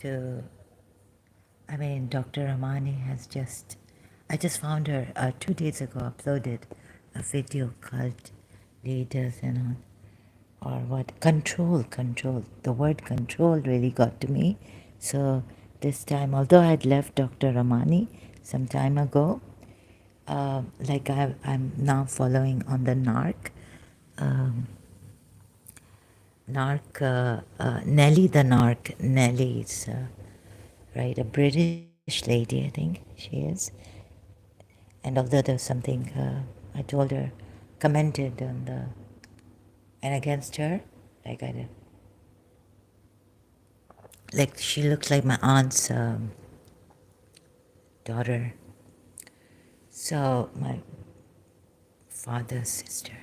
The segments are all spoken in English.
to, Dr. Ramani I just found her 2 days ago, uploaded a video called Leaders and all, or what? Control. The word control really got to me. So this time, although I'd left Dr. Ramani some time ago, I'm now following on the um, Nelly the narc. Nelly's, right, a British lady, I think she is. And although there's something I told her, commented on the, and against her, like like she looks like my aunt's daughter. So my father's sister.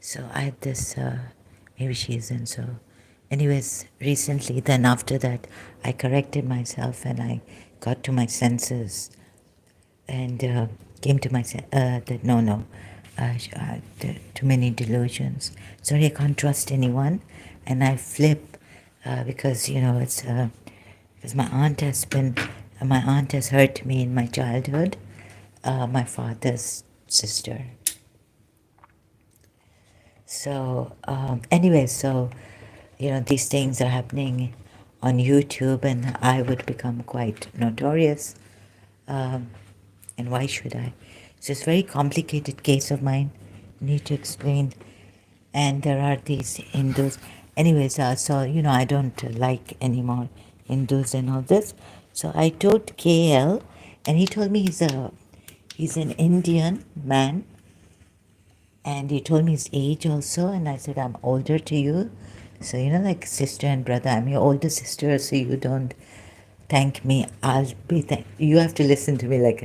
So I had this, maybe she isn't. So anyways, recently, then after that, I corrected myself and I got to my senses and came to my that no, too many delusions. Sorry, I can't trust anyone, and I flip because it's because my aunt has hurt me in my childhood, my father's sister. So anyway, so these things are happening on YouTube, and I would become quite notorious. Um, and why should I? So it's a very complicated case of mine. Need to explain. And there are these Hindus. Anyways, so I don't like anymore Hindus and all this. So I told KL, and he told me he's an Indian man, and he told me his age also, and I said I'm older to you. So like sister and brother, I'm your older sister, so you don't thank me. You have to listen to me like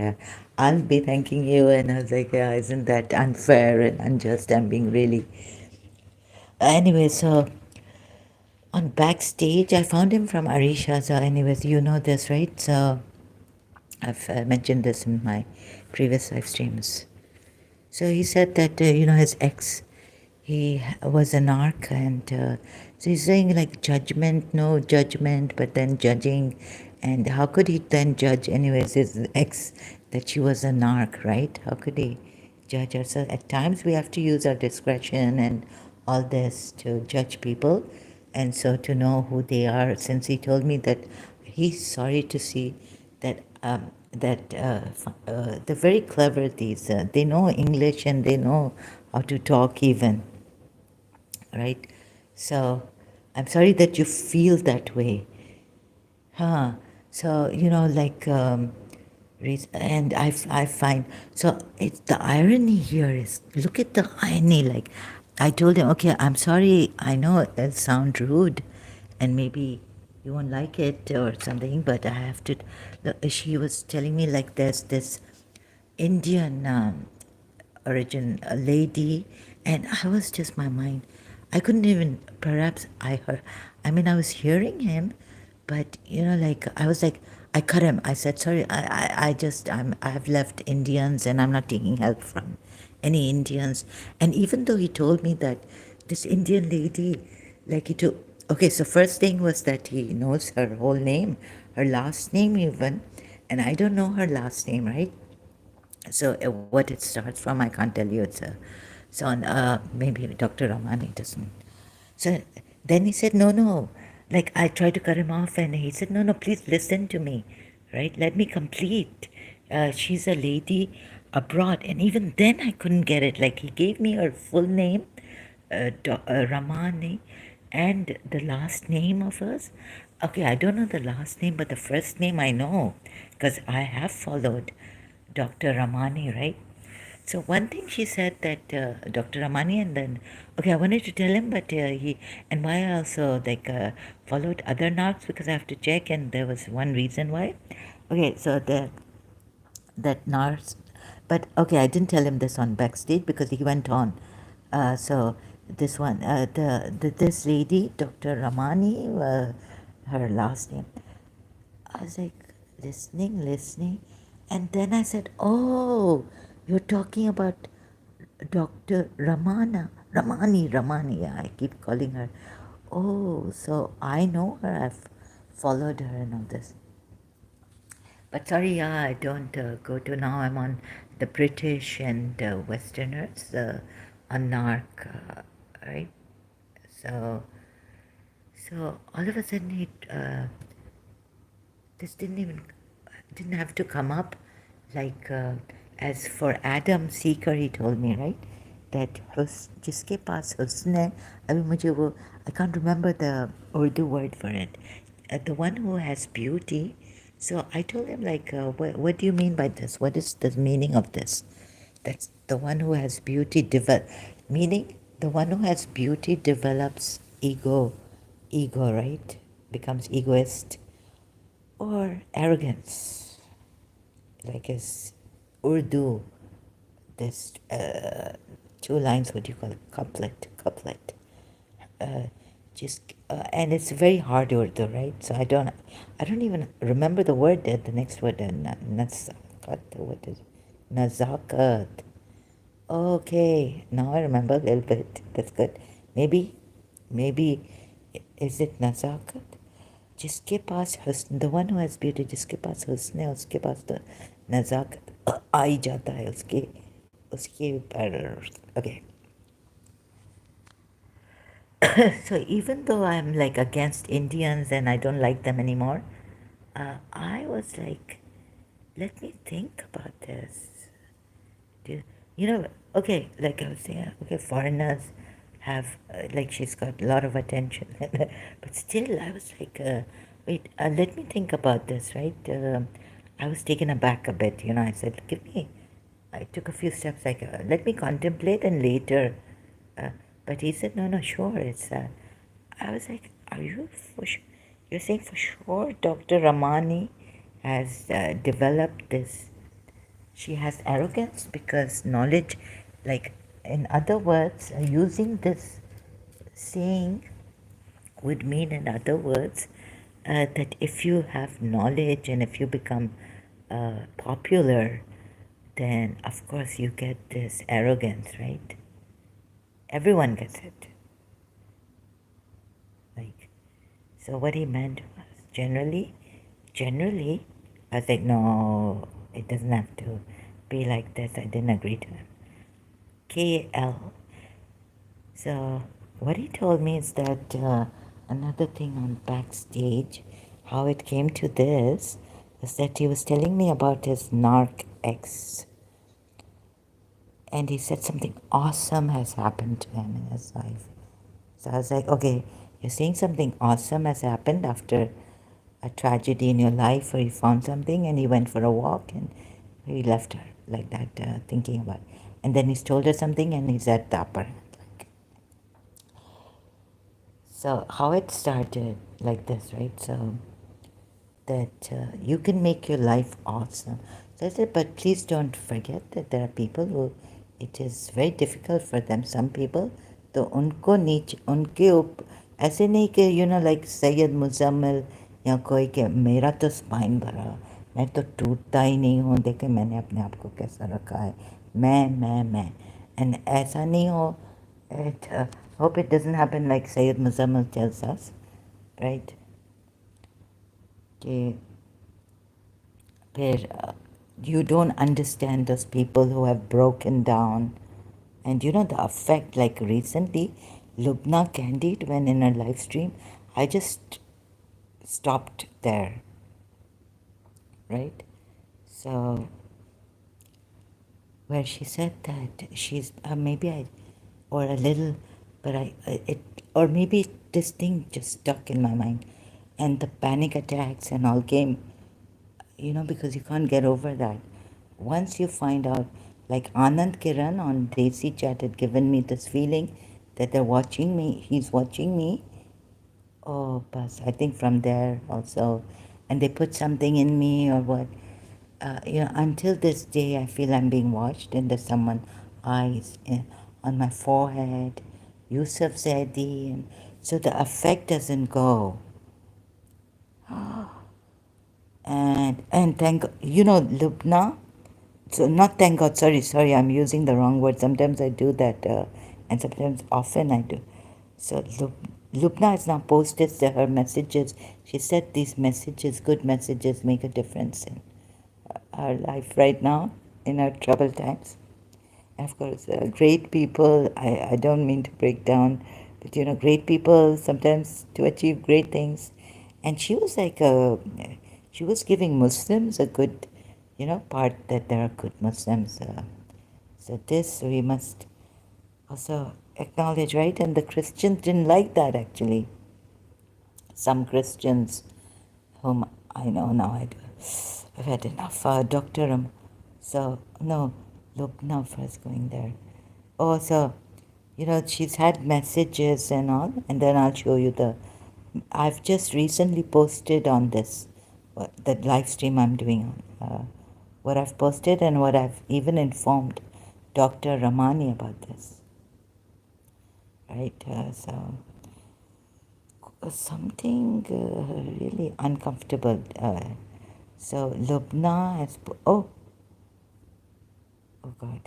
I'll be thanking you. And I was like, yeah, isn't that unfair and unjust? I'm being really. Anyway, so on Backstage, I found him from Arisha. So, anyways, you know this, right? So I've mentioned this in my previous live streams. So he said that his ex, he was an narc, and so he's saying like judgment, no judgment, but then judging, and how could he then judge? Anyways, his ex, that she was a narc, right? How could he judge her? So at times we have to use our discretion and all this to judge people, and so to know who they are. Since he told me that he's sorry to see that they're very clever. These they know English and they know how to talk even, right? So I'm sorry that you feel that way, huh? So and I find so it's the irony here is, look at the irony. Like I told him, okay, I'm sorry. I know it sounds rude, and maybe you won't like it or something, but I have to. She was telling me like there's this Indian origin lady, and I was just my mind. I couldn't even. Perhaps I heard. I was hearing him, but like I was like, I cut him. I said, sorry. I've left Indians, and I'm not taking help from any Indians. And even though he told me that this Indian lady, like he took. Okay, so first thing was that he knows her whole name, her last name even, and I don't know her last name, right? So what it starts from, I can't tell you. So on, maybe Dr. Ramani doesn't. So then he said, no. Like I tried to cut him off, and he said, no, please listen to me, right? Let me complete. She's a lady abroad, and even then I couldn't get it. Like he gave me her full name, Ramani, and the last name of hers. Okay, I don't know the last name, but the first name I know because I have followed Dr. Ramani, right? So one thing she said that Dr. Ramani, and then okay, I wanted to tell him, but and why I also followed other narcs, because I have to check, and there was one reason why. Okay, so that narcs, but okay, I didn't tell him this on Backstage because he went on. So this one, this lady, Dr. Ramani, her last name. I was like listening, and then I said, "Oh, you're talking about Dr. Ramani. Yeah, I keep calling her. Oh, so I know her. I've followed her and all this. But sorry, yeah, I don't go to now. I'm on the British and Westerners on NARC, right? So, so all of a sudden this didn't have to come up. Like as for Adam Seeker, he told me, right, that जिसके पास हुस्न है, अभी मुझे वो I can't remember the Urdu word for it. The one who has beauty. So I told him like, what do you mean by this? What is the meaning of this? That's the one who has beauty meaning the one who has beauty develops ego, right? Becomes egoist or arrogance, like his Urdu, this two lines, what do you call it? Couplet. Uh, and it's very hard Urdu, right? So I don't even remember the word there. The next word, nazakat. What is nazakat? Okay, now I remember a little bit. That's good. Maybe, is it nazakat? जिसके पास हुस्न, the one who has beauty, जिसके पास हुस्न है उसके पास तो नज़ाकत आ ही जाता है उसके उसके पर. Okay. So even though I'm like against Indians and I don't like them anymore, I was like, let me think about this. You know, okay, like I was saying, okay, foreigners have, like, she's got a lot of attention. But still, I was like, wait, let me think about this, right? I was taken aback a bit, you know. I said, I took a few steps, like, let me contemplate and later. Uh, but he said, no, sure. I was like, are you for sure? You're saying for sure Dr. Ramani has developed this. She has arrogance because knowledge, like in other words, using this saying would mean, in other words, that if you have knowledge and if you become popular, then of course you get this arrogance, right? Everyone gets it. Like, so what he meant was generally, I was like, no, it doesn't have to be like this. I didn't agree to him. KL. So what he told me is that another thing on Backstage, how it came to this, is that he was telling me about his narc ex. And he said something awesome has happened to him in his life. So I was like, okay, you're saying something awesome has happened after a tragedy in your life where you found something and he went for a walk and he left her like that, thinking about it. And then he's told her something and he's at the upper hand. So how it started like this, right? So that you can make your life awesome. So I said, but please don't forget that there are people who it is very difficult for them. Some people, तो उनको नीचे उनके ऐसे नहीं कि you know like Syed Muzammil या कोई के मेरा तो स्पाइन भरा, मैं तो टूटता ही नहीं हूँ, देखे मैंने अपने आप को कैसा रखा है, मैं and ऐसा नहीं हो. It hope it doesn't happen like Sayyid Muzammil tells us, right? Where you don't understand those people who have broken down. And you know the effect, like recently, Lubna Candid, when in her live stream, I just stopped there, right? So, where she said that she's, or a little, but or maybe this thing just stuck in my mind. And the panic attacks and all came, you know, because you can't get over that. Once you find out, like Anand Kiran on Desi Chat had given me this feeling that they're watching me, he's watching me. Oh, but I think from there also, and they put something in me or what. You know, until this day, I feel I'm being watched and there's someone eyes on my forehead, Yusuf Zaidi, and so the effect doesn't go. And thank you know Lubna. So not thank God. Sorry. I'm using the wrong word. Sometimes I do that, and sometimes often I do. So Lubna has now posted her messages. She said these messages, good messages, make a difference in our life right now, in our troubled times. And of course, great people, I don't mean to break down, but great people sometimes to achieve great things. And she was like she was giving Muslims a good, part that there are good Muslims. So this we must also acknowledge, right? And the Christians didn't like that actually. Some Christians whom I know now, I've had enough. Dr. So, no, Lubna first going there. Oh, so, she's had messages and all, and then I'll show you I've just recently posted on this, the live stream I'm doing on, what I've posted and what I've even informed Dr. Ramani about this, right? Something really uncomfortable. So Lubna has oh God,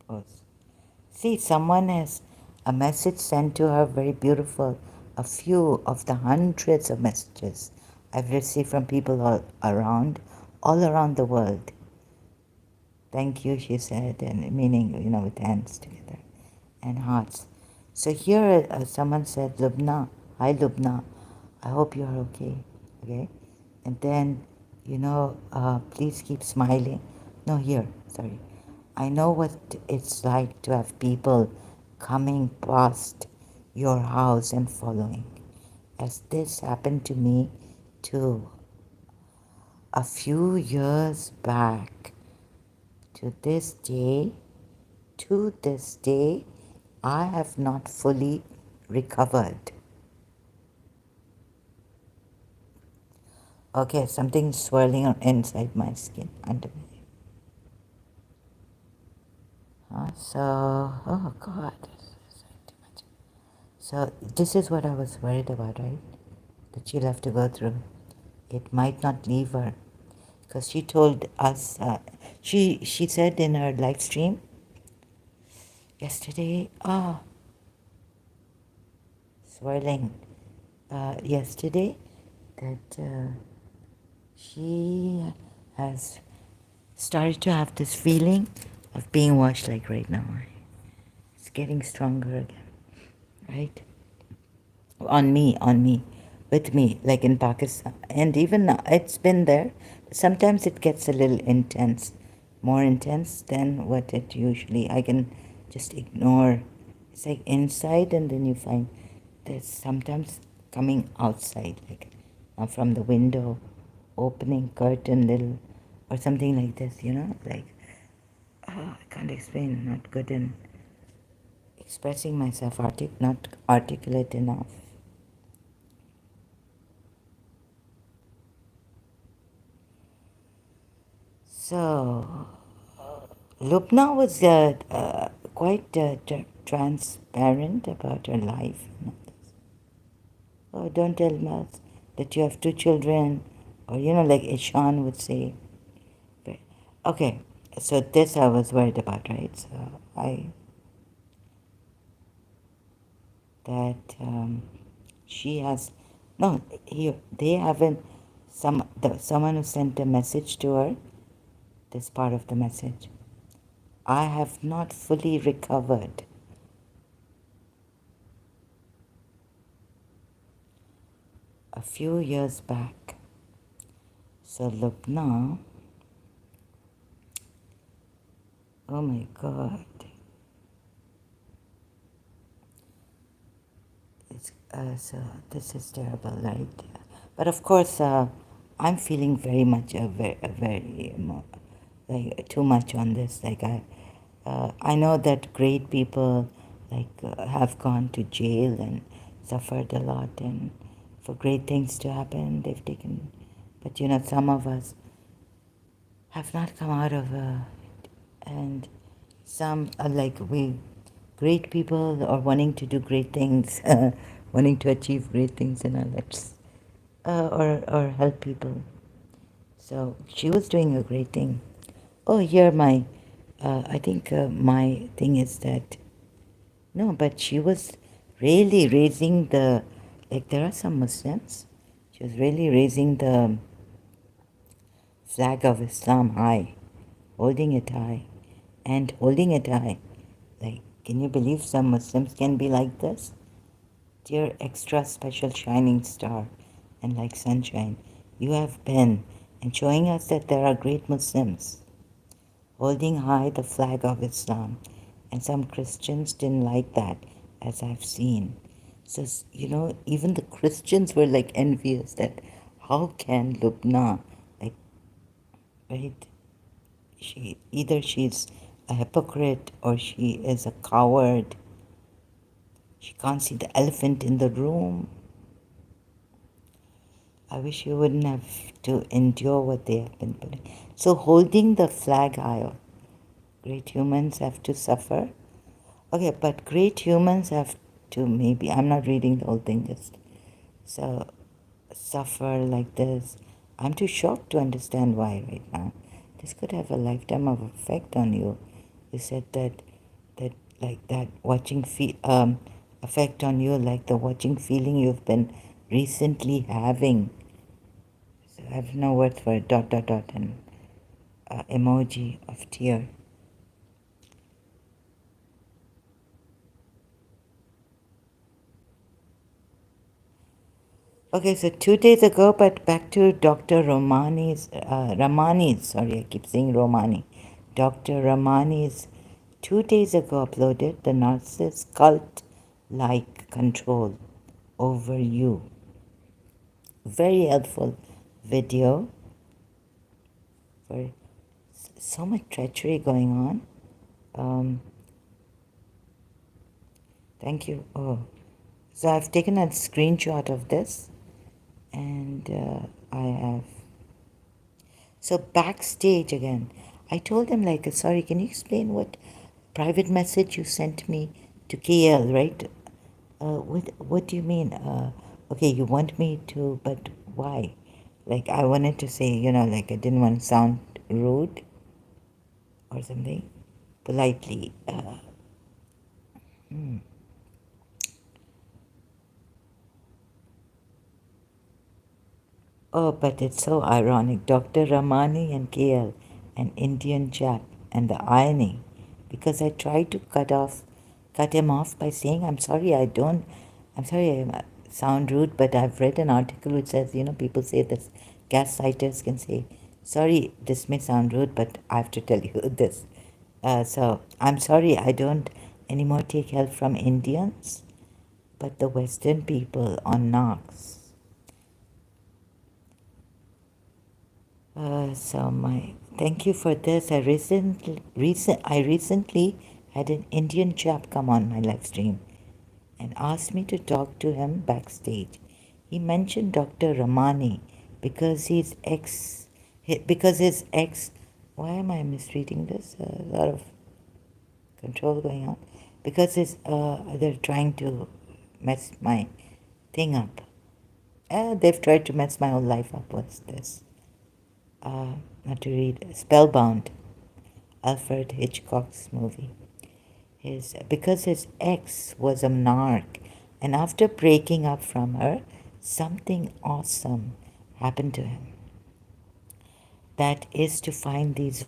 pause. See, someone has a message sent to her, very beautiful. A few of the hundreds of messages I've received from people all around the world. Thank you, she said, and meaning, with hands together and hearts. So here, someone said, Lubna, hi Lubna, I hope you're okay, okay? And then, please keep smiling. No, here, sorry. I know what it's like to have people coming past your house and following. As this happened to me too, a few years back. To this day, to this day, I have not fully recovered. Okay, something's swirling inside my skin, under me. So, oh God, this is too much. So this is what I was worried about, right? That she'll have to go through. It might not leave her, because she told us. She said in her live stream yesterday. Swirling. Yesterday, that she has started to have this feeling of being watched, like right now. It's getting stronger again, right? On me, with me, like in Pakistan. And even now, it's been there. Sometimes it gets a little intense, more intense than what it usually. I can just ignore. It's like inside, and then you find there's sometimes coming outside, like from the window, opening curtain little, or something like this, like, I can't explain, not good in expressing myself, not articulate enough. So, Lubna was quite transparent about her life. Oh, don't tell us that you have two children, or like Ishan would say. Okay, so this I was worried about, right? So that she has no. They haven't. Someone who sent a message to her. This part of the message. I have not fully recovered. A few years back. So Lubna, oh my God, so this is terrible, right? But of course, I'm feeling very much like too much on this. Like I know that great people have gone to jail and suffered a lot, and for great things to happen, they've taken. But some of us have not come out of and some are like we great people or wanting to do great things, wanting to achieve great things in our lives, or help people. So she was doing a great thing. Oh, here I think my thing is that No, but she was really raising the, like there are some Muslims, she was really raising the flag of Islam high, holding it high, and holding it high. Like, can you believe some Muslims can be like this? Dear extra special shining star, and like sunshine, you have been and showing us that there are great Muslims holding high the flag of Islam. And some Christians didn't like that, as I've seen. So, even the Christians were like envious that how can Lubna, like, right? She's a hypocrite or she is a coward. She can't see the elephant in the room. I wish you wouldn't have to endure what they have been putting. So holding the flag high, great humans have to suffer. Okay, but great humans have to maybe, I'm not reading the whole thing, just so suffer like this. I'm too shocked to understand why right now. This could have a lifetime of effect on you. You said that like that watching effect on you, like the watching feeling you've been recently having. So I have no word for it. Dot dot dot and emoji of tear. Okay, so 2 days ago, but back to Dr. Ramani's, sorry, I keep saying Romani. Dr. Ramani's 2 days ago uploaded the narcissist cult like control over you. Very helpful video. For so much treachery going on. Thank you. Oh, so I've taken a screenshot of this and I have. So backstage again, I told him like, sorry, can you explain what private message you sent me to KL, right? What do you mean? Okay, you want me to, but why? Like I wanted to say, like I didn't want to sound rude or something, politely. Oh, but it's so ironic. Dr. Ramani and KL, an Indian chap, and the irony, because I tried to cut him off by saying, I'm sorry I sound rude, but I've read an article which says, people say this, gaslighters can say, sorry, this may sound rude, but I have to tell you this. So I'm sorry, I don't anymore take help from Indians, but the Western people on Knox. So my thank you for this. I recently had an Indian chap come on my live stream and asked me to talk to him backstage. He mentioned Dr. Ramani because because his ex. Why am I misreading this? A lot of control going on. Because they're trying to mess my thing up. They've tried to mess my whole life up. What's this? Not to read, Spellbound, Alfred Hitchcock's movie. Because his ex was a narc, and after breaking up from her, something awesome happened to him. That is to find these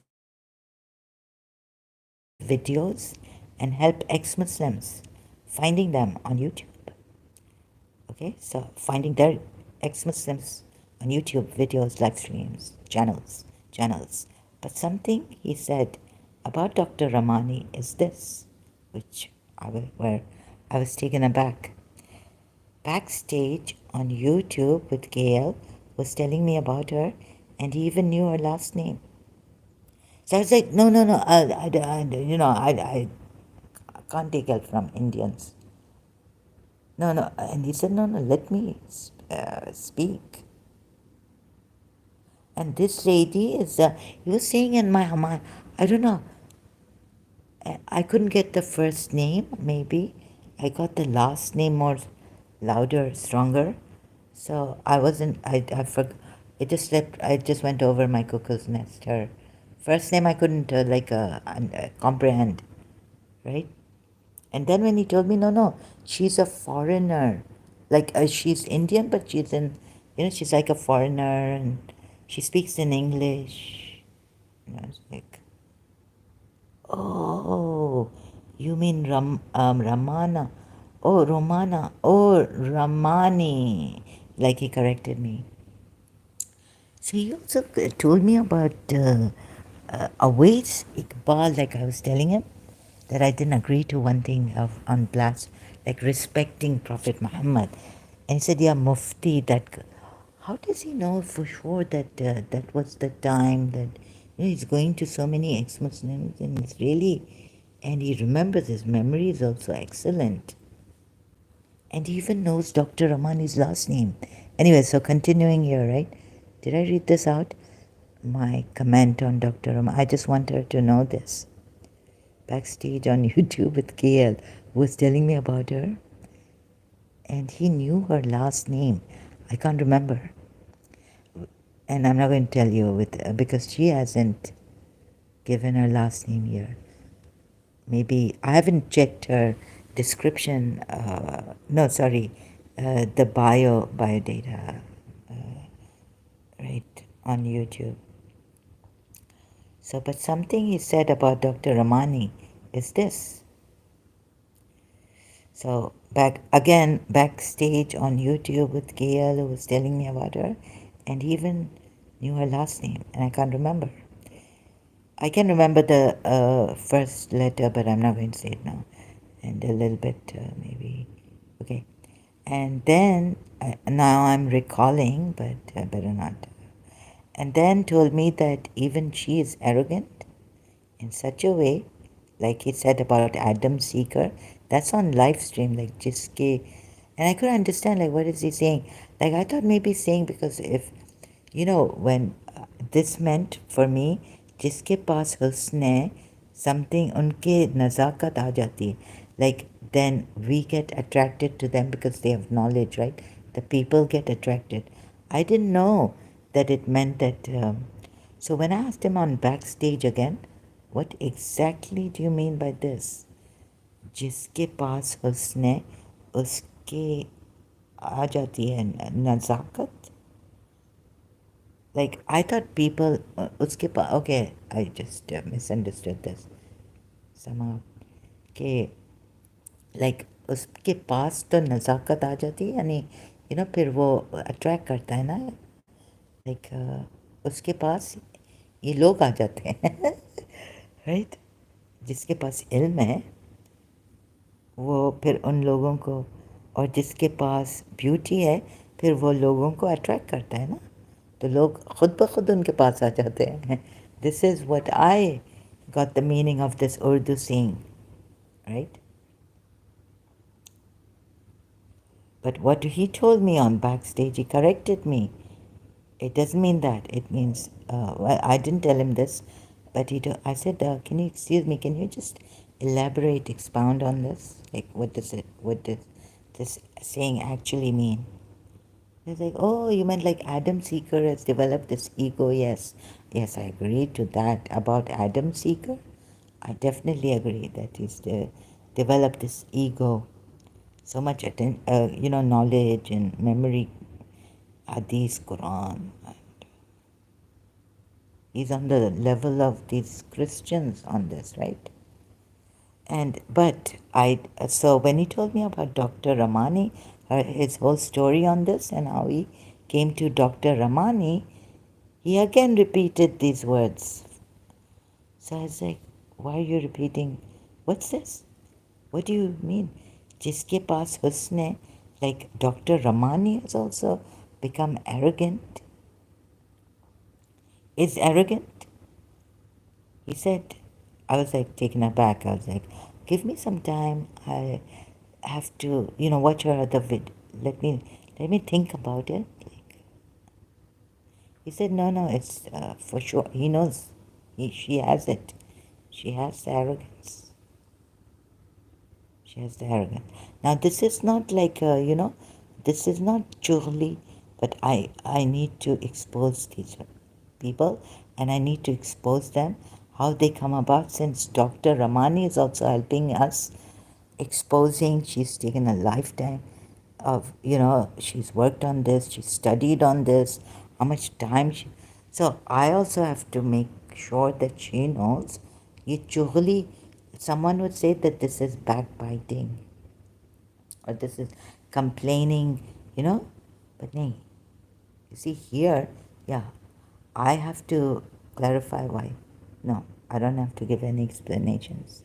videos and help ex-Muslims finding them on YouTube. Okay, so finding their ex-Muslims on YouTube videos, live streams, channels. But something he said about Dr. Ramani is this, where I was taken aback. Backstage on YouTube with Gail was telling me about her, and he even knew her last name. So I was like, no, I can't take help from Indians. No, and he said, no, let me speak. And this lady is, he was saying in my mind, I don't know, I couldn't get the first name, maybe. I got the last name more louder, stronger. So I forgot, I just went over my cuckoo's nest. Her first name I couldn't comprehend, right? And then when he told me, no, no, she's a foreigner. Like, she's Indian, but she's in, she's like a foreigner and she speaks in English. And I was like, oh, you mean Ramana? Oh, Romana. Oh, Ramani. Like he corrected me. So he also told me about Awais Iqbal, like I was telling him, that I didn't agree to one thing on blast, like respecting Prophet Muhammad. And he said, yeah, Mufti, how does he know for sure that that was the time that he's going to so many ex-Muslims and it's really, and he remembers, his memory is also excellent. And he even knows Dr. Ramani's last name. Anyway, so continuing here, right? Did I read this out? My comment on Dr. Ramani. I just want her to know this. Backstage on YouTube with KL was telling me about her, and he knew her last name. I can't remember, and I'm not going to tell you because she hasn't given her last name here. Maybe I haven't checked her description. No, sorry, the biodata, right, on YouTube. So, but something he said about Dr. Ramani is this. So backstage on YouTube with Gail, who was telling me about her, and he even knew her last name, and I can't remember. I can remember the first letter, but I'm not going to say it now. And a little bit, maybe. Okay. And then, now I'm recalling, but better not. And then told me that even she is arrogant in such a way, like he said about Adam Seeker. That's on Livestream, like Jiske. And I couldn't understand, like, what is he saying? Like, I thought maybe saying because if, when this meant for me, जिसके पास हुस्न है, something उनके नज़ाकत आ जाती है. Like, then we get attracted to them because they have knowledge, right? The people get attracted. I didn't know that it meant that. So when I asked him on Backstage again, what exactly do you mean by this? जिसके पास हुस्न है, उसके आ जाती है नज़ाकत. Like, I thought people, uske pa, okay, I just misunderstood this somehow. Okay, like, उसके पास तो नज़ाकत आ जाती है, यानी फिर वो अट्रैक्ट करता है ना, लाइक उसके पास ये लोग आ जाते हैं राइट. जिसके पास इल्म है वो फिर उन लोगों को, और जिसके पास ब्यूटी है फिर वो लोगों को अट्रैक्ट करता है ना, तो लोग खुद ब खुद उनके पास आ जाते हैं. This is what I got the meaning of this Urdu saying, right. But what he told me on Backstage, he corrected me. It doesn't mean that. It means, well, I didn't tell him this, but I said, can you excuse me, can you just elaborate, expound on this? Like, what does this saying actually mean? He's like, oh, you meant like Adam Seeker has developed this ego. Yes, yes, I agree to that. About Adam Seeker, I definitely agree that he's developed this ego. So much, knowledge and memory, Hadith, Quran. He's on the level of these Christians on this, right? So when he told me about Dr. Ramani, his whole story on this and how he came to Dr. Ramani, he again repeated these words. So I was like, why are you repeating? What's this? What do you mean? Jiske paas husn hai, like Dr. Ramani has also become arrogant. Is arrogant? He said, I was like taken aback. I was like, give me some time. I have to, watch her other vid. Let me think about it. He said, no, it's for sure. He knows. She has it. She has the arrogance. She has the arrogance. Now, this is not like, this is not churli, but I need to expose these people and I need to expose them, how they come about, since Dr. Ramani is also helping us exposing. She's taken a lifetime of, she's worked on this, she studied on this, how much time she. So I also have to make sure that she knows. Usually, someone would say that this is backbiting or this is complaining, but no. You see, here, yeah, I have to clarify why. No, I don't have to give any explanations.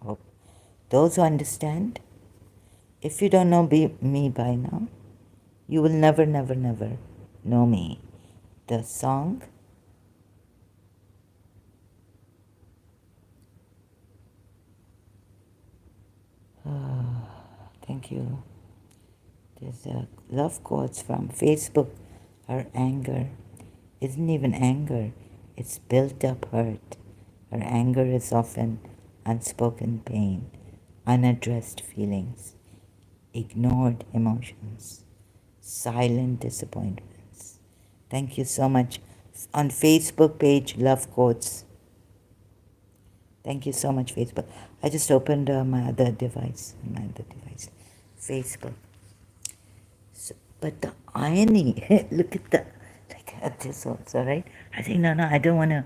Hope those who understand, if you don't know me by now, you will never, never, never know me. The song, thank you. There's a love quotes from Facebook. Her anger isn't even anger, it's built up hurt. Her anger is often unspoken pain, unaddressed feelings, ignored emotions, silent disappointments. Thank you so much. On Facebook page, Love Quotes. Thank you so much, Facebook. I just opened my other device, Facebook. So, but the irony, look at at this also, right? I think, no, I don't want to,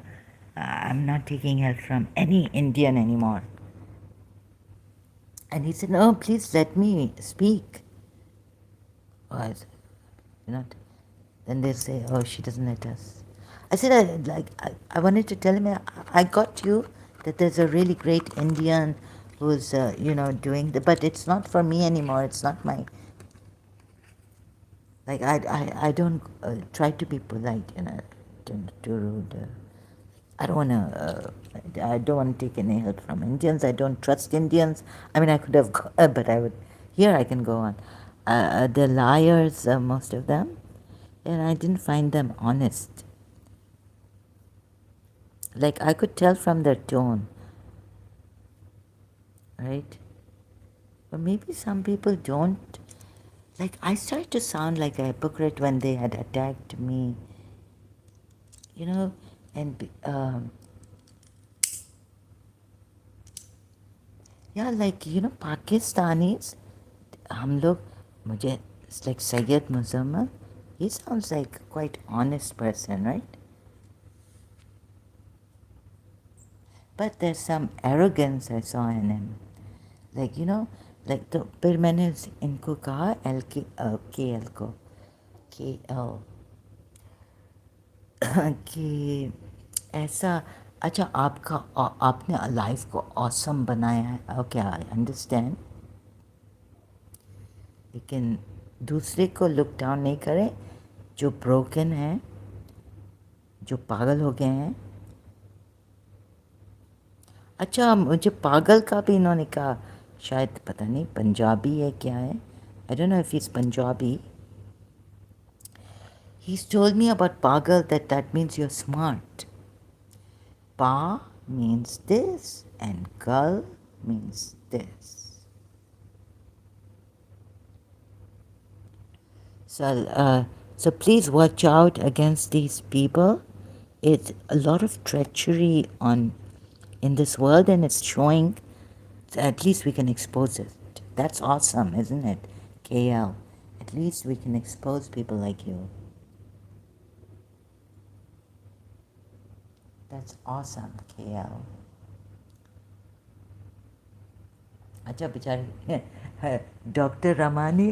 I'm not taking help from any Indian anymore. And he said, no, please let me speak. Oh, I said, not. Then they say, oh, she doesn't let us. I said, I wanted to tell him, I got you that there's a really great Indian who's, doing but it's not for me anymore. It's not my, I don't try to be polite, too rude. I don't want to, I don't want to take any help from Indians. I don't trust Indians. I mean, I could have, but I would, here I can go on. They're liars, most of them, and I didn't find them honest. Like, I could tell from their tone, right? But maybe some people don't. Like, I started to sound like a hypocrite when they had attacked me, and yeah, like, Pakistanis, हम लोग, मुझे, it's like Sayyid Muzammil, he sounds like quite honest person, right? But there's some arrogance I saw in him. Like, तो फिर मैंने इनको कहा KL को, KL, कि ऐसा, अच्छा आपने लाइफ को ऑसम बनाया है, ओके आई अंडरस्टैंड, लेकिन दूसरे को लुक डाउन नहीं करें, जो ब्रोकन हैं, जो पागल हो गए हैं. अच्छा, मुझे पागल का भी इन्होंने कहा, शायद पता नहीं पंजाबी है क्या है, I don't know if is Punjabi. He's told me about pagal that means you're smart. Pa means this and gal means this. So please watch out against these people. It's a lot of treachery in this world, and it's showing. So at least we can expose it. That's awesome, isn't it, KL? At least we can expose people like you. That's awesome, KL. अच्छा बेचारे doctor Ramani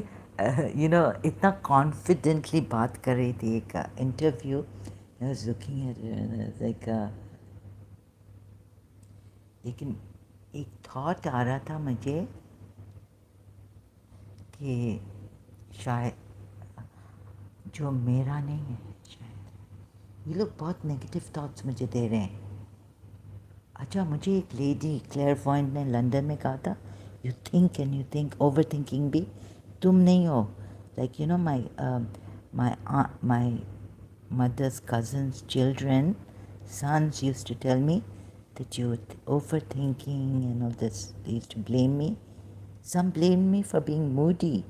इतना confidently बात कर रही थी एक interview. I was looking at it like लेकिन एक थॉट आ रहा था मुझे कि शायद जो मेरा नहीं है, शायद ये लोग बहुत नेगेटिव थॉट्स मुझे दे रहे हैं. अच्छा, मुझे एक लेडी क्लेयरवॉयंट ने लंदन में कहा था, you think and you think, over thinking भी तुम नहीं हो. Like my mother's cousins' children, sons used to tell me that you were overthinking and all this. They used to blame me. Some blamed me for being moody.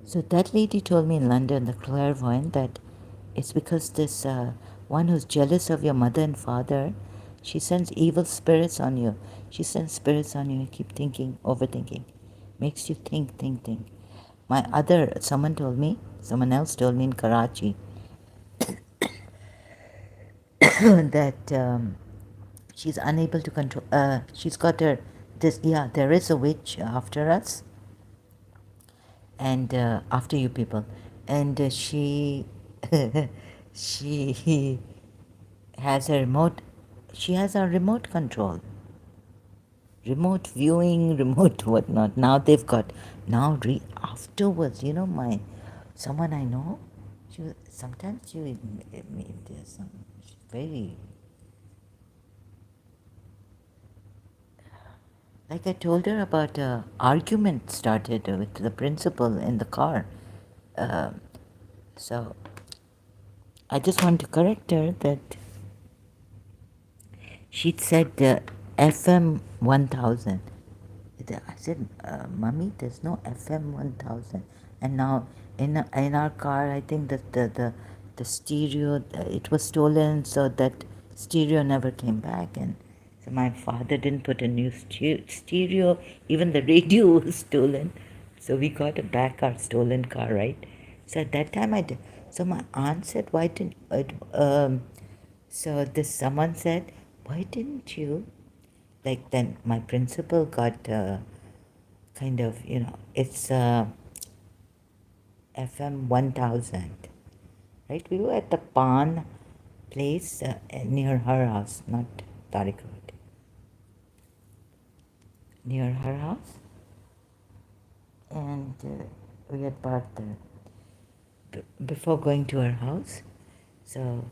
So that lady told me in London, the clairvoyant, that it's because this one who's jealous of your mother and father, She sends evil spirits on you. She sends spirits on you. You keep thinking, overthinking. Makes you think. Someone else told me in Karachi that she's unable to control. She's got her. There is a witch after us and after you people, and she has a remote. She has a remote control, remote viewing, remote whatnot. Now they've got afterwards. My someone I know. Sometimes there's some very, like I told her about a argument started with the principal in the car. Um so I just want to correct her that she'd said FM 1000. I said, Mummy, there's no FM 1000. And now in our car, I think that the stereo, it was stolen, so that stereo never came back. And so my father didn't put a new stereo, even the radio was stolen. So we got back our stolen car, right? So at that time I did. So my aunt said, why didn't so this someone said, why didn't you, like, then my principal got kind of, it's FM 1000, right? We were at the Pan place near her house, not Tariq Road, near her house, and we had parked there before going to her house. So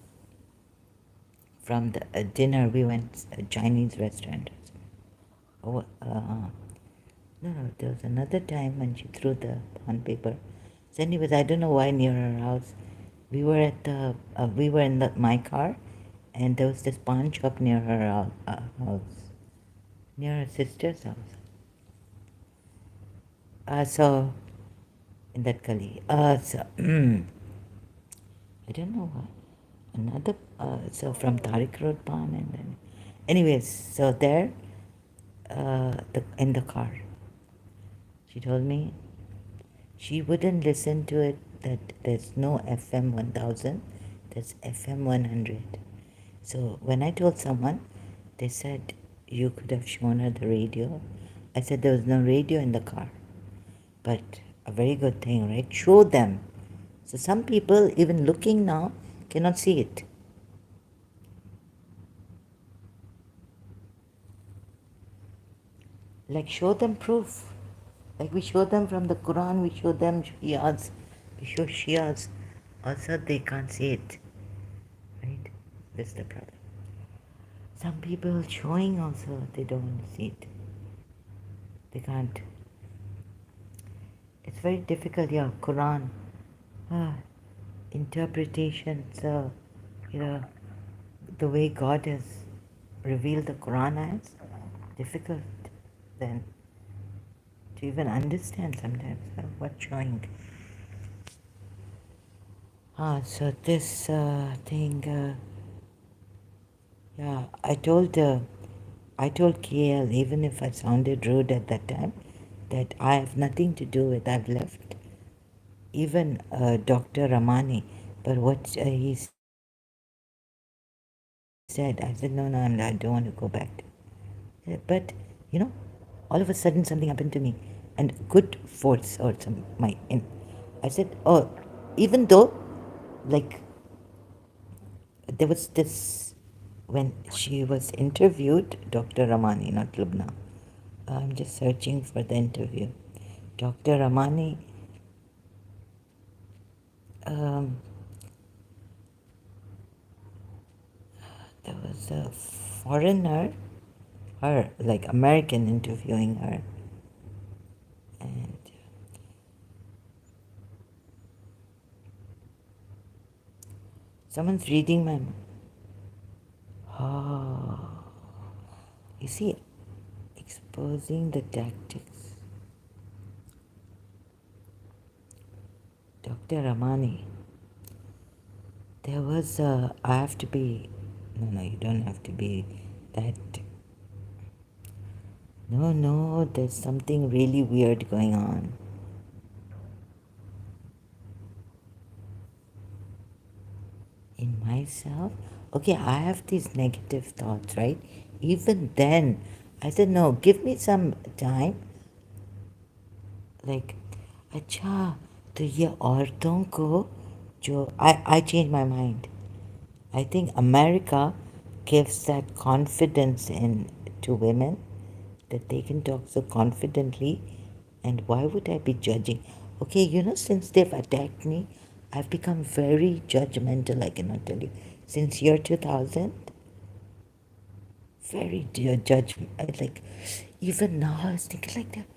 from the dinner, we went a Chinese restaurant. Oh, no, there was another time when she threw the bond paper. So anyways, I don't know why near her house. We were in my car, and there was this pawn shop near her house, near her sister's house. So in that gully. I don't know why. So from Tariq Road Pawn, and then, anyways, so there, in the car, she told me she wouldn't listen to it, that there's no FM 1000, there's FM 100. So when I told someone, they said, you could have shown her the radio. I said, there was no radio in the car. But a very good thing, right? Show them. So some people, even looking now, cannot see it. Like, show them proof. Like we show them from the Quran, we show them Shias, we show Shias. Also, they can't see it. Right? That's the problem. Some people showing also, they don't want to see it. They can't. It's very difficult, yeah, Quran. Interpretation, so, the way God has revealed the Quran as, difficult then to even understand sometimes what's showing. So this thing, yeah, I told KL, even if I sounded rude at that time, that I have nothing to do with, I've left. Even Dr. Ramani, but what he said, I said, no, I don't want to go back. But, all of a sudden something happened to me, and good force or I said, oh, even though, like, there was this, when she was interviewed, Dr. Ramani, not Lubna. I'm just searching for the interview. Dr. Ramani, um, there was a foreigner, like American, interviewing her. And someone's reading my. Oh, you see, exposing the tactics. Dr. Ramani, there was I have to be, no, you don't have to be that no, there's something really weird going on. In myself. Okay, I have these negative thoughts, right? Even then, I said, no, give me some time. Like, अच्छा तो ये औरतों को जो I changed my mind. I think America gives that confidence in to women that they can talk so confidently, and why would I be judging? Okay, since they've attacked me, I've become very judgmental, I cannot tell you. Since year 2000, very judge. Like, even now, I was thinking like that.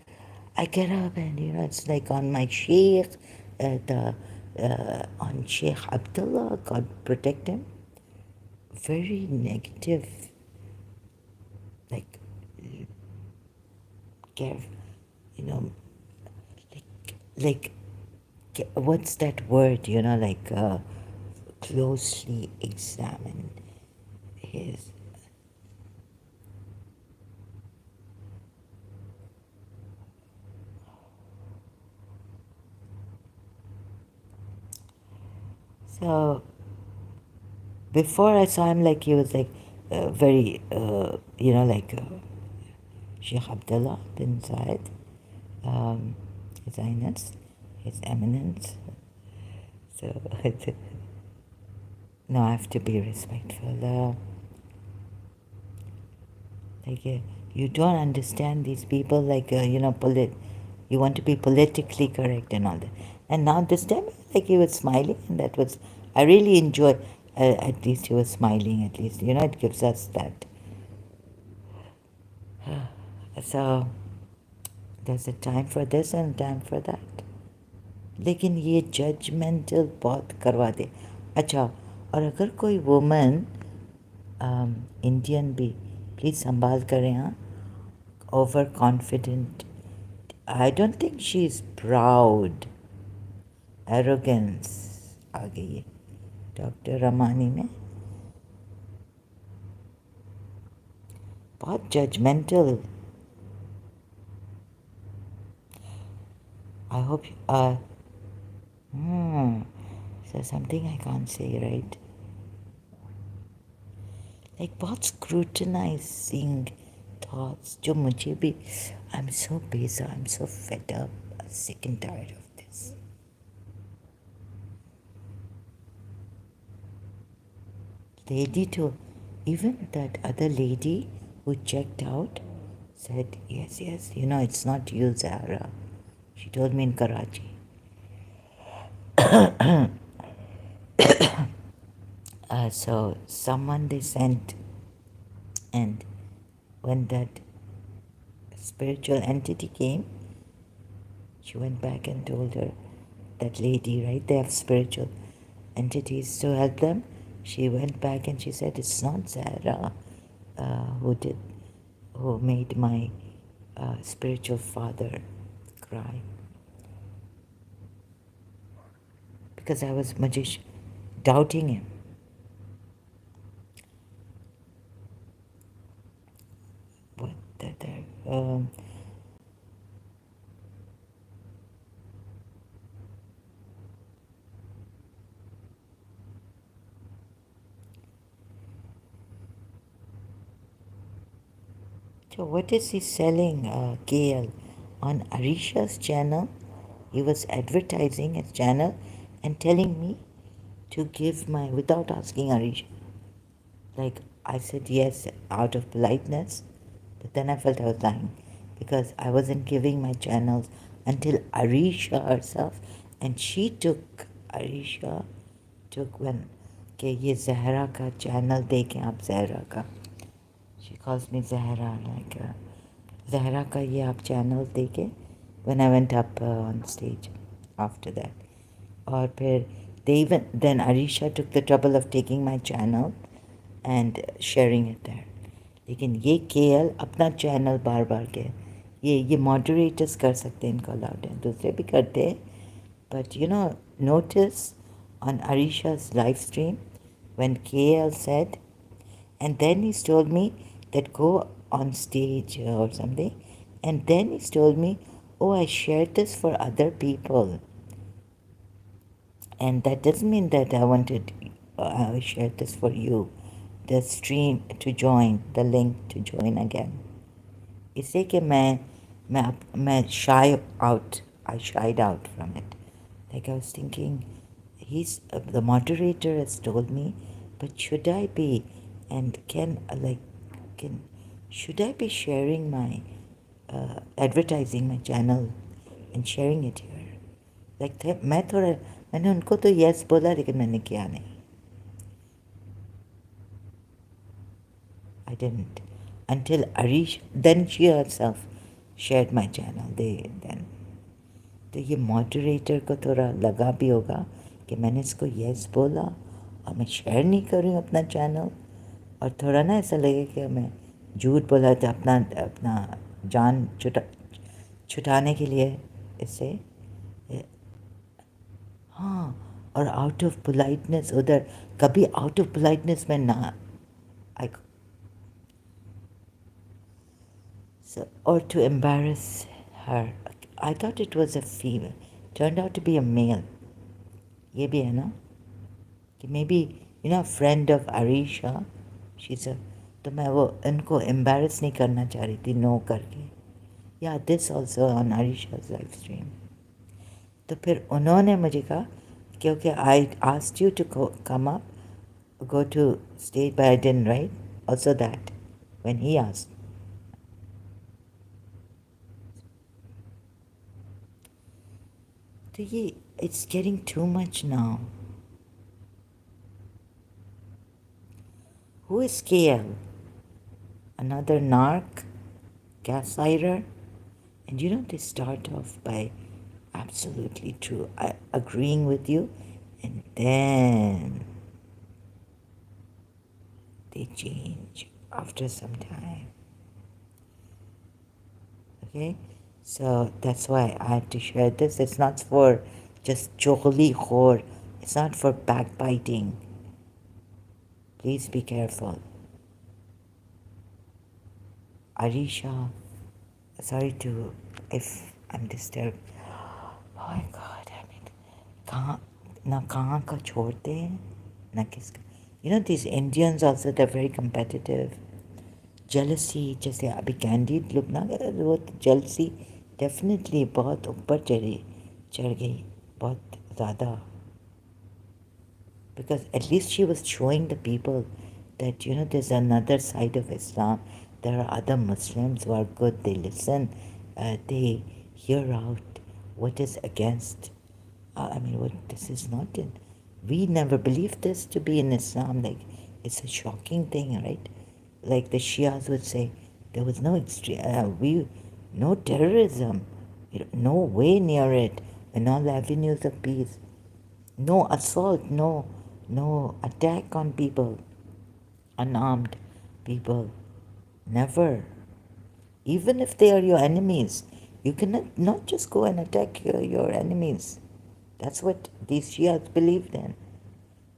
I get up and, it's like on my Sheikh, on Sheikh Abdullah, God protect him. Very negative, like, care, you know, like what's that word, like, closely examine his. So before I saw him, like, he was like very, like Sheikh Abdullah bin Zayed, His Highness, His Eminence. So no, I have to be respectful. Like, you don't understand these people, like, you want to be politically correct and all that. And now this time, like, he was smiling, and that was, I really enjoy, at least he was smiling, at least, it gives us that. So, there's a time for this and time for that. लेकिन ये judgemental बहुत करवा दे. अच्छा, और अगर कोई woman Indian भी please संभाल करें, हाँ, over confident. I don't think she is proud. Arrogance आ गई है डॉक्टर रमानी में. बहुत judgmental. I hope so something I can't say, right? Like, बहुत scrutinizing thoughts जो मुझे भी. I'm so busy, I'm so fed up, sick and tired of this. Lady too, even that other lady who checked out said, yes, it's not you, Zahra. She told me in Karachi. So someone they sent, and when that spiritual entity came, she went back and told her, that lady, right, they have spiritual entities to help them. She went back and she said, it's not Zahra who made my spiritual father cry. Because I was doubting him. What the So what is he selling, KL? On Arisha's channel, he was advertising his channel and telling me to give without asking Arisha. Like, I said yes out of politeness, but then I felt I was lying because I wasn't giving my channels until Arisha herself, and Arisha took when, कि ये ज़हरा का channel देखें आप, ज़हरा का. She calls me Zahra, like, Zahra ka ye aap channel dekhe, when I went up on stage after that. Or फिर then Arisha took the trouble of taking my channel and sharing it there. लेकिन ये KL अपना channel बार बार के ये moderators कर सकते हैं, इनको अलाउड है, दूसरे भी करते हैं. But notice on Arisha's live stream when KL said, and then he told me that go on stage or something. And then he's told me, oh, I shared this for other people. And that doesn't mean that I shared this for you. The stream to join, the link to join again. इससे कि मैं I shied out from it. Like I was thinking, the moderator has told me, but should I be, and should I be sharing my, advertising my channel and sharing it here? Like मैंने उनको तो yes बोला लेकिन मैंने किया नहीं. I didn't until Arish. Then she herself shared my channel. तो ये मॉडरेटर को थोड़ा लगा भी होगा कि मैंने इसको यस बोला और मैं शेयर नहीं कर रही हूँ अपना चैनल, और थोड़ा ना ऐसा लगे कि मैं झूठ बोला था अपना अपना जान छुटाने के लिए इससे. हाँ, और आउट ऑफ पोलाइटनेस उधर कभी आउट ऑफ पोलाइटनेस में ना I, so, or to embarrass her. I thought it was a female. Turned out to be a male. ये भी है ना कि maybe friend of Arisha, she's a, तो मैं वो इनको embarrass नहीं करना चाह रही थी no करके. Yeah, this also on Arisha's live stream. तो फिर उन्होंने मुझे कहा क्योंकि I asked you to come up, go to stage, but I didn't, right? Also that when he asked. तो ये it's getting too much now. Who is KL? Another narc, gaslighter? And they start off by absolutely true, agreeing with you, and then they change after some time. Okay? So that's why I had to share this. It's not for just chokli khor. It's not for backbiting. Please be careful. Arisha, sorry to if I'm disturbed. Oh my God, I mean, कहाँ का छोड़ते हैं ना किसका. These Indians also, they're very competitive. Jealousy, जैसे अभी candid look ना वो jealousy definitely बहुत ऊपर चढ़ गई बहुत ज़्यादा. Because at least she was showing the people that there's another side of Islam. There are other Muslims who are good. They listen. They hear out what is against. This is not in. We never believed this to be in Islam. Like, it's a shocking thing, right? Like the Shias would say, there was no no terrorism, no way near it, and all the avenues of peace. No assault, no attack on people, unarmed people. Never. Even if they are your enemies, you cannot not just go and attack your enemies. That's what these Shias believed in.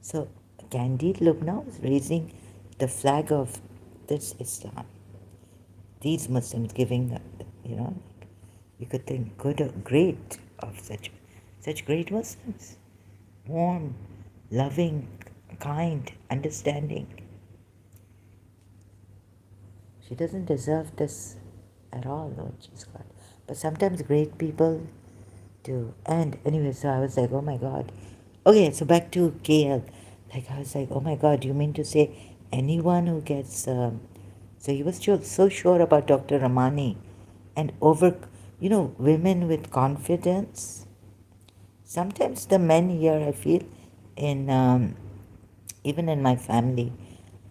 So Candide Lubna was raising the flag of this Islam. These Muslims giving, you could think great of such great Muslims. Warm, loving, kind, understanding. She doesn't deserve this at all, what she's got. But sometimes great people do. And anyway, so I was like, oh my God. Okay, so back to KL. Like, I was like, oh my God, you mean to say anyone who gets... so he was so sure about Dr. Ramani and women with confidence. Sometimes the men here, I feel, even in my family,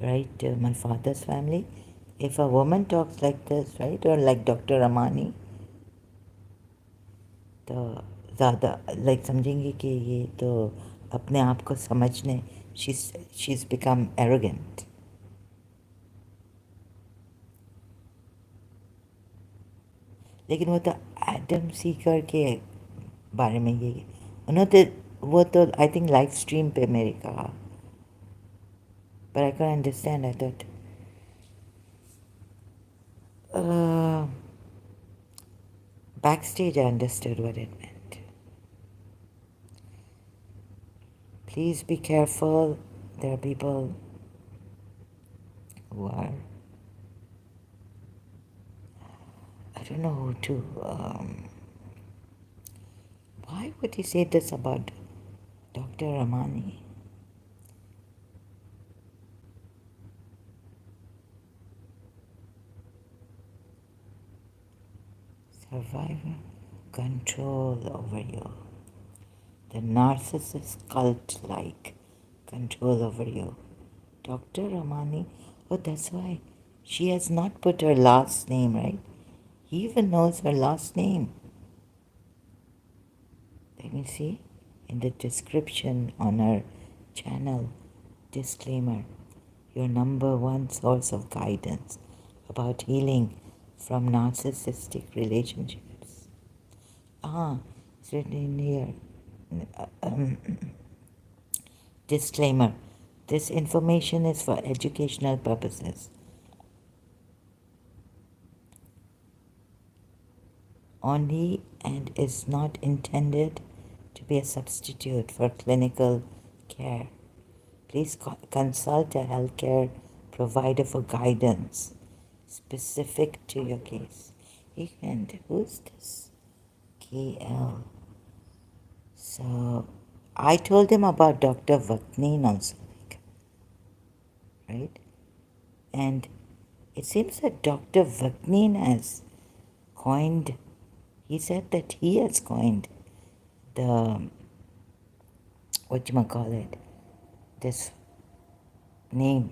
right, my father's family, if a woman talks like this, right, or like Dr. Ramani, तो ज़्यादा like समझेंगे कि ये तो अपने आप को समझने she's become arrogant. लेकिन वो तो एडम सीकर के बारे में ये उन्होंने वो तो आई थिंक लाइव स्ट्रीम पे मेरे कहा. But I couldn't understand. I thought, Uh, Backstage, I understood what it meant. Please be careful. There are people who are, I don't know who to. Why would he say this about Dr. Ramani? Survivor, control over you. The narcissist cult like control over you. Dr. Ramani, oh, that's why she has not put her last name, right? He even knows her last name. Let me see. In the description on her channel, disclaimer, your number one source of guidance about healing from narcissistic relationships. It's written in here. Disclaimer, this information is for educational purposes only and is not intended to be a substitute for clinical care. Please consult a healthcare provider for guidance specific to your case. And who's this? KL. So I told him about Dr. Vakneen also, right? And it seems that Dr. Vakneen has coined, he said that he has coined the, whatchamacallit, this name.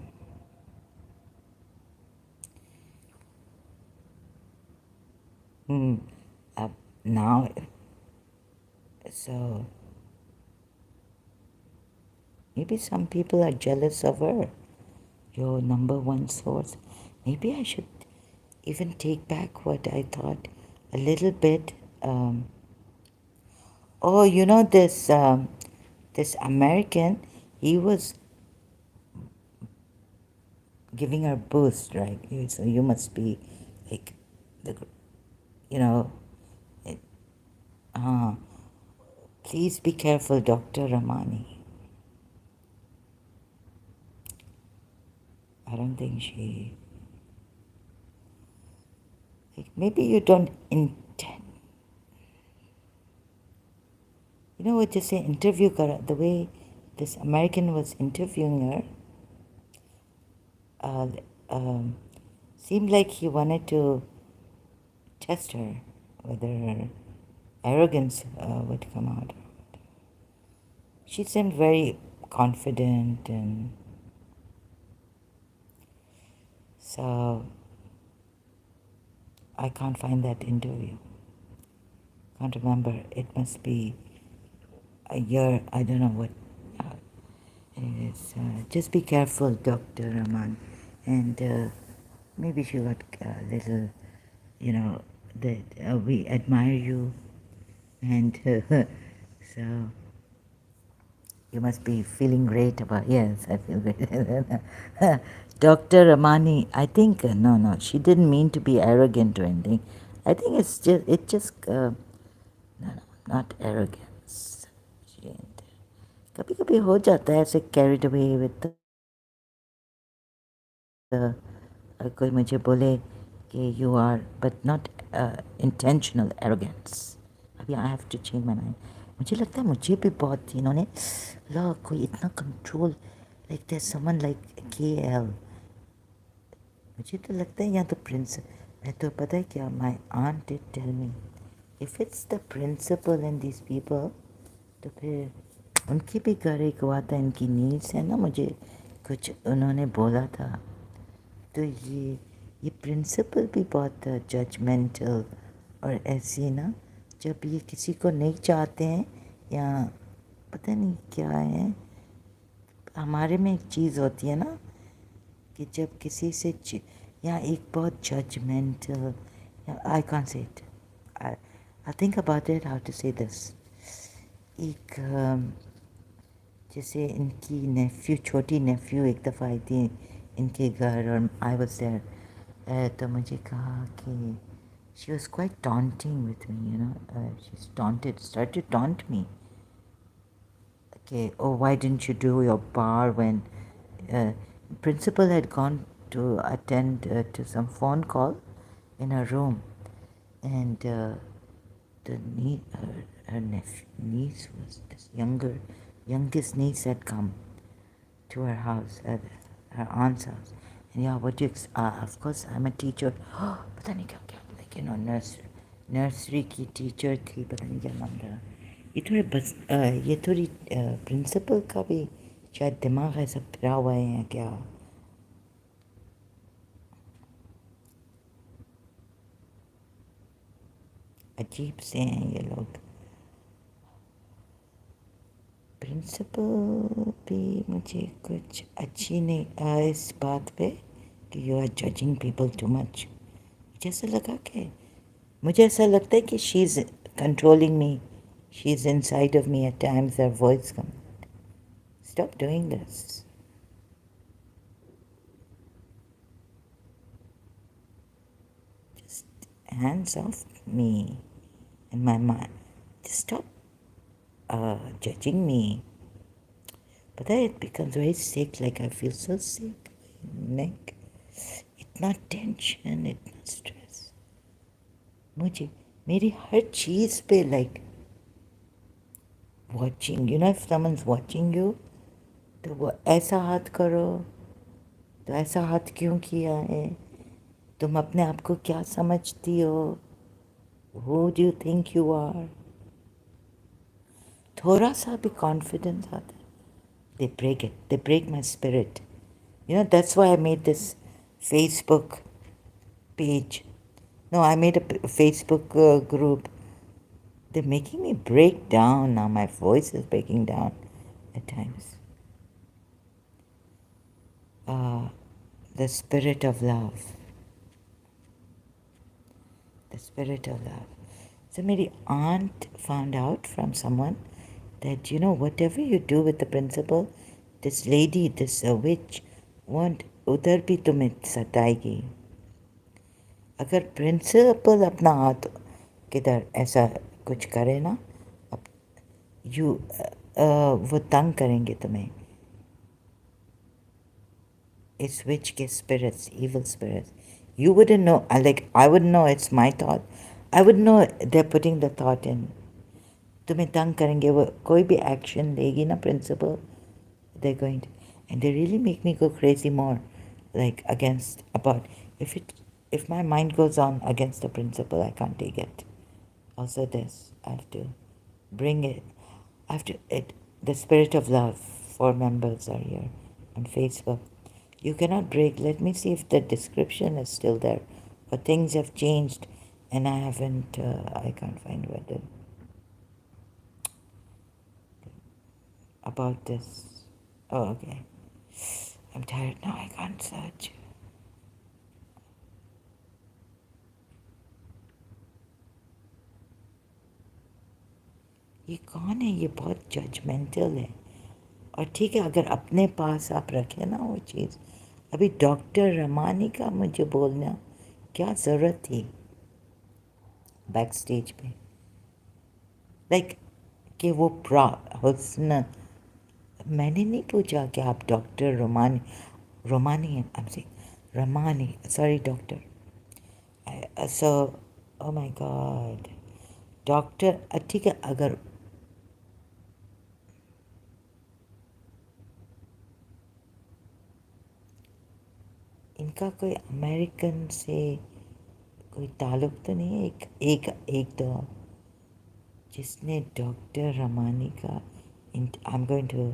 Uh, now, so maybe some people are jealous of her, your number one source. Maybe I should even take back what I thought a little bit. Oh, you know this American, he was giving her boost, right? So you must be like the, you know, it, uh, please be careful, Dr. Ramani. I don't think she, like, maybe you don't intend. You know what, just say interview kara, the way this American was interviewing her, uh, um, seemed like he wanted to test her, whether her arrogance would come out. She seemed very confident, and so I can't find that interview. Can't remember. It must be a year. I don't know what. Anyways, just be careful, Dr. Rahman, and maybe she got a little, you know, that we admire you, and so you must be feeling great about. Yes, I feel great. Dr. Ramani, I think no, she didn't mean to be arrogant or anything. I think it just no, not arrogance. कभी कभी हो जाता है ऐसे carried away with the कोई मुझे बोले कि you are, but not intentional arrogance. अभी I have to change my mind. मुझे लगता है मुझे भी बहुत इन्होंने ला कोई इतना control, like there's someone like KL. मुझे तो लगता है यहाँ तो प्रिंस, मैं तो पता है क्या, my aunt did tell me if it's the principal and these people, तो फिर उनकी भी घर एक हुआ था, इनकी नीड्स है ना, मुझे कुछ उन्होंने बोला था, तो ये प्रिंसिपल भी बहुत जजमेंटल और ऐसी ना, जब ये किसी को नहीं चाहते हैं या पता नहीं क्या है, हमारे में एक चीज़ होती है ना कि जब किसी से या एक बहुत judgmental, I can't say it, I think about it how to say this, एक जैसे इनकी नेफ्यू, छोटी नेफ्यू एक दफ़ा आई थी इनके घर और आई वाज देयर, तो मुझे कहा कि she was quite taunting with me, you know. Started to taunt me. Okay, oh, why didn't you do your bar when uh, principal had gone to attend to some phone call in her room, and niece was this youngest niece had come to her house, her aunt's house. And yeah, of course, I'm a teacher. पता नहीं क्या क्या, like you know, nursery की teacher थी, पता नहीं क्या नाम था. ये थोड़ी प्रिंसिपल का भी शायद दिमाग ऐसा फिरा हुआ है या क्या. अजीब से हैं ये लोग. प्रिंसिपल भी मुझे कुछ अच्छी नहीं इस बात पे कि you are judging people too much. जैसा लगा कि मुझे ऐसा लगता है कि she is controlling me. She is inside of me at times. Her voice come. Stop doing this. Just hands off me and my mind. Just stop judging me. But then it becomes very sick, like I feel so sick. Neck. इतना tension, इतना stress. मुझे मेरी हर चीज़ पे like watching. You know, if someone's watching you, तो वो ऐसा हाथ करो, तो ऐसा हाथ क्यों किया है, तुम अपने आप को क्या समझती हो, who do you think you are. थोड़ा सा भी कॉन्फिडेंस आता है, they break it. They break my spirit. You know, that's why I made this Facebook page. No, I made a Facebook group. They're making me break down now. My voice is breaking down at times. The spirit of love. The spirit of love. So my aunt found out from someone that, you know, whatever you do with the principal, this lady, this witch, won't उधर भी तुम्हें सताएगी. अगर principal अपना हाथ किधर ऐसा कुछ करे ना, अब वो तंग करेंगे तुम्हें. It's witch के spirits, evil spirits. You wouldn't know, like I wouldn't know it's my thought. I would know they're putting the thought in. तुम्हें तंग करेंगे, वो कोई भी एक्शन लेगी ना principal, they're going to, and they really make me go crazy more, like against about if my mind goes on against the principal, I can't take it. Also this, I have to bring it. I have to it. The spirit of love. 4 members are here on Facebook. You cannot break. Let me see if the description is still there, but things have changed, and I haven't. I can't find where the about this. Oh, okay. I'm tired now. I can't search. ये कौन है? ये बहुत judgemental है. और ठीक है, अगर अपने पास आप रखें ना वो चीज़. अभी डॉक्टर रमानी का मुझे बोलना क्या ज़रूरत थी बैकस्टेज पे, लाइक कि वो हुस्न. मैंने नहीं पूछा कि आप डॉक्टर रोमानी हैं. हमसे Ramani, sorry doctor. So oh my God, doctor. ठीक है, अगर इनका कोई अमेरिकन से कोई ताल्लुक तो नहीं है. एक तो जिसने डॉक्टर रमानी का I am going to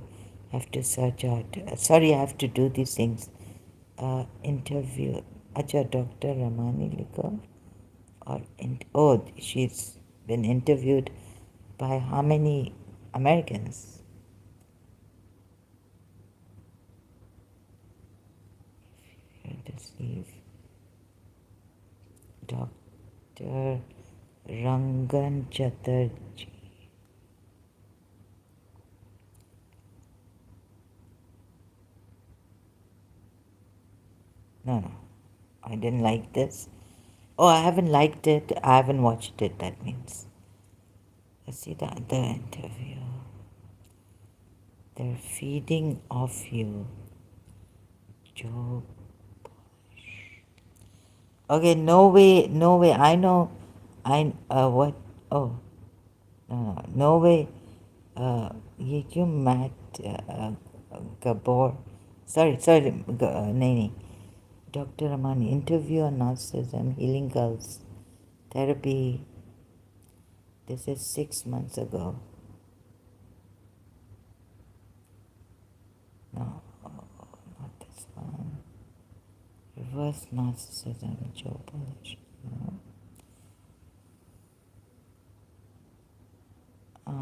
have to search out. Sorry, I have to do this things. Interview. अच्छा, डॉक्टर रमानी लिखो. और oh, she's been interviewed by how many Americans? Just leave. Dr. Rangan Chatterjee. No. I didn't like this. Oh, I haven't liked it. I haven't watched it. That means. Let's see the other interview. They're feeding off you, Joe. Okay, no way, no way. I know. What? Oh, no way. ये क्यों Matt Gabor? Sorry, नहीं. Dr. Ramani, interview on narcissism, healing girls, therapy. This is 6 months ago. No, not this one. Reverse narcissism, Joe Polish. No. Uh,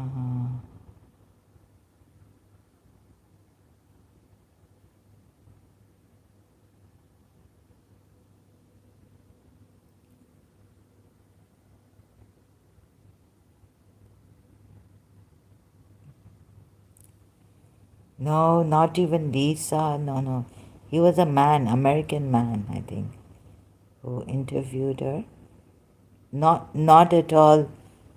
no, not even Lisa. No. He was a man, American man, I think, who interviewed her. Not at all.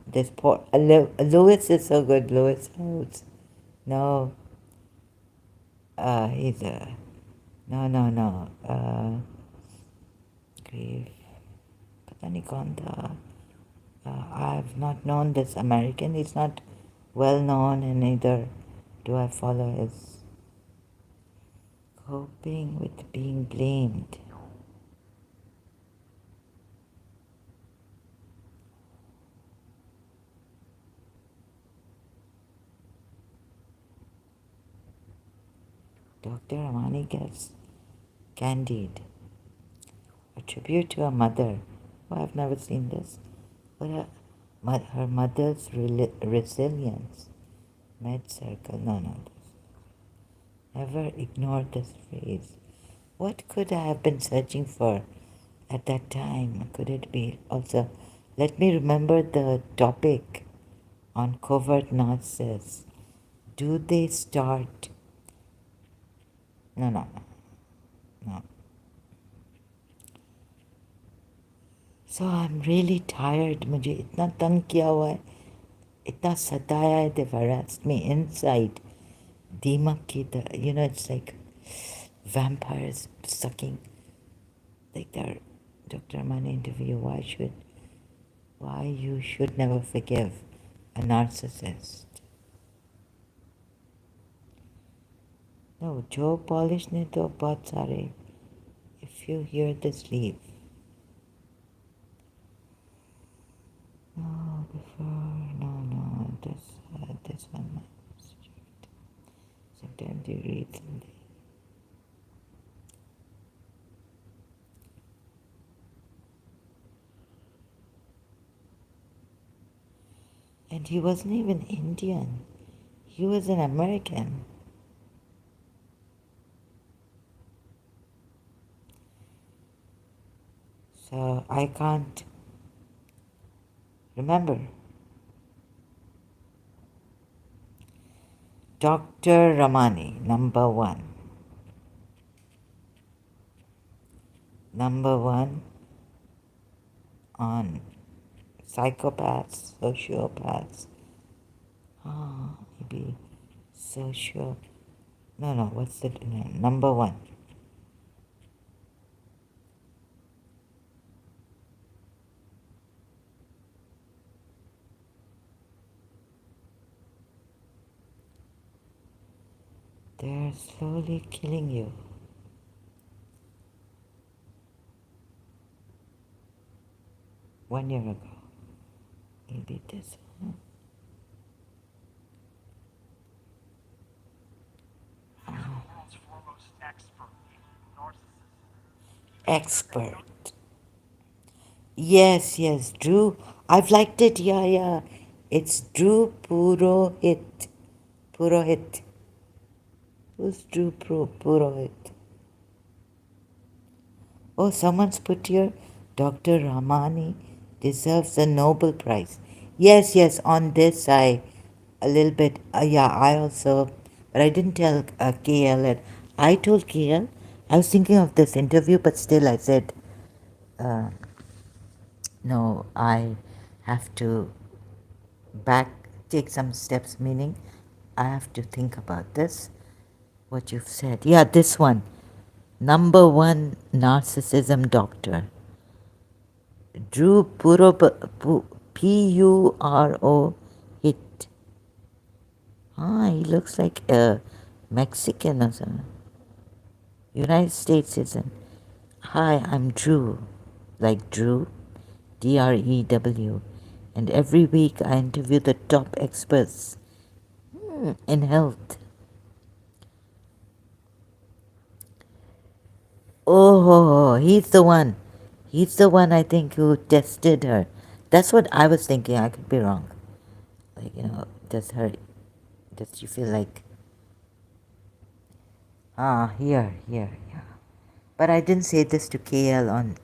This poor Lewis is so good. Lewis Rhodes. No, he's a no. Grief. पता नहीं कौन था. I've not known this American. He's not well known, and neither do I follow his. Coping with being blamed. Dr. Ramani gets candied. A tribute to her mother. Oh, I've never seen this. But her mother's resilience. Med circle. No. Never ignore this phrase. What could I have been searching for at that time? Could it be also? Let me remember the topic on covert narcissists. Do they start? No. So I'm really tired. मुझे इतना तंग किया हुआ है, इतना सताया है. They've harassed me inside. दीमक की तरह, it's like vampires sucking. Like their Dr. Ramani interview. Why you should never forgive a narcissist. No, Joe Polish ने तो बहुत सारे. If you hear this, leave. No, this one. Sometimes you read something. And he wasn't even Indian. He was an American. So I can't remember. Dr. Ramani, number one. Number one on psychopaths, sociopaths. Maybe No, what's the name? Number one. They're slowly killing you. One year ago. Maybe this one. Expert. Yes, Drew. I've liked it, yeah. It's Drew Purohit. Purohit. Who's Drew Purohit? Oh, someone's put here, Dr. Ramani deserves a Nobel Prize. Yes, on this I, a little bit, I also, but I didn't tell KL it. I told KL, I was thinking of this interview, but still I said, uh, no, I have to take some steps, meaning I have to think about this, what you've said. Yeah, this one. Number one narcissism doctor. Drew Puro hit. Ah, he looks like a Mexican or something. United States citizen. Hi, I'm Drew. Like Drew. DREW. And every week I interview the top experts in health. Oh, he's the one. He's the one I think who tested her. That's what I was thinking. I could be wrong. Like, does she feel like, here, yeah. But I didn't say this to KL on